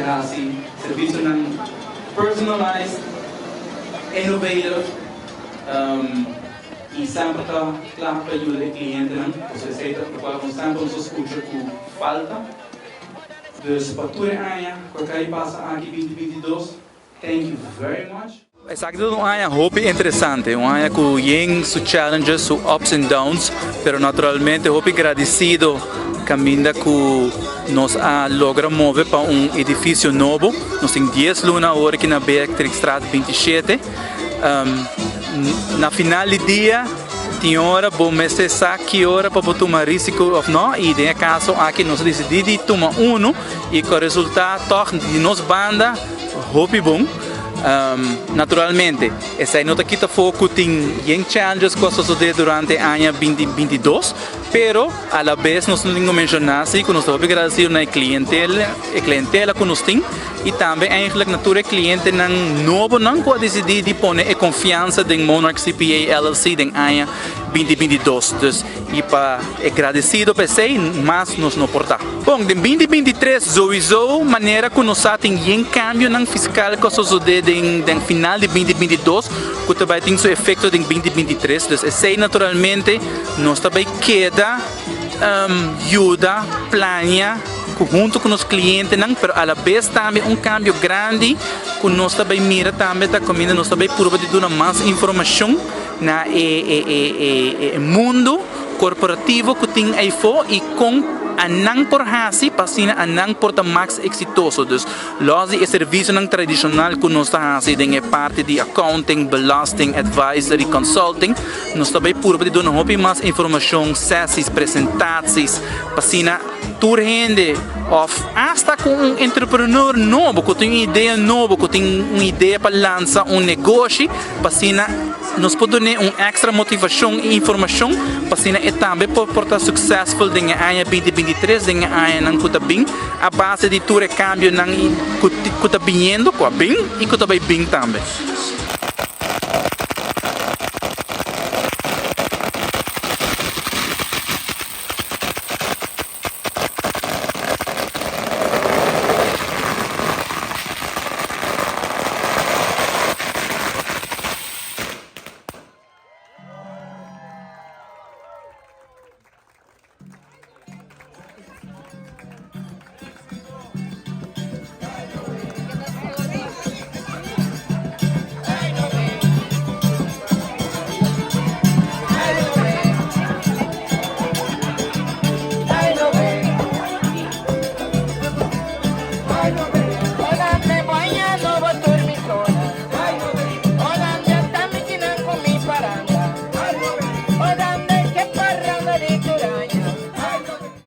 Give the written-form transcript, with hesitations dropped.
assim, serviço não personalized, innovative, e sempre está claro para ajudar o cliente, não? Você aceita, porque sempre nos escuta com falta. Dus para tudo amanhã, qualquer passa aqui 2022. Thank you very much. Exacto, um ano hobby interessante, um ano com suas challenges, suas ups and downs, pero naturalmente hobby agradecido caminha que nós logra mover para edifício novo. Nós temos 10 luna hora aqui na Beatrix Straat 27. Na final do dia, tem hora bom mês que hora para tomar risco ou não, e em caso aqui nós decidimos tomar e com o resultado de nossa banda hobby bom. Naturalmente, essa nota aqui foco tem challenges que suceder durante o ano 2022, pero a la vez nós não temos mencionar que nós estamos agradecidos na clientela que nós temos e também eigenlijk natura cliente não novo não pode decidir de pôr a confiança em Monarch CPA LLC em ano 2022. Dus, e para agradecido por isso, mas nós não portar. Bom, em 2023 sowieso maneira que nós temos cambio no fiscal que suceder no final de 2022 que também tem seu efeito em 2023. Dus, esse naturalmente nós também queda yuda, plania junto com os clientes, não, pero a la vez também cambio grande que nós também mira também da comida, nós também prova de dar mais informação na mundo corporativo que tem aí fora e com anang por hasi pasina anang por ta max exitoso. Dus los e serviço não tradicional que nós está hasi em parte de accounting, belasting, advisory, consulting, nós também prova de dar mais informação, sessões, apresentações, pasina turhende of hasta com entrepreneur novo que tem ideia nova, que tem uma ideia para lançar negócio, pasina nos pode dar extra motivação e informação, pasina e também pode portar successful em ano 2023, em ano que está bem, a base de tudo cambio que está vindo, que bem e que está bem também. I know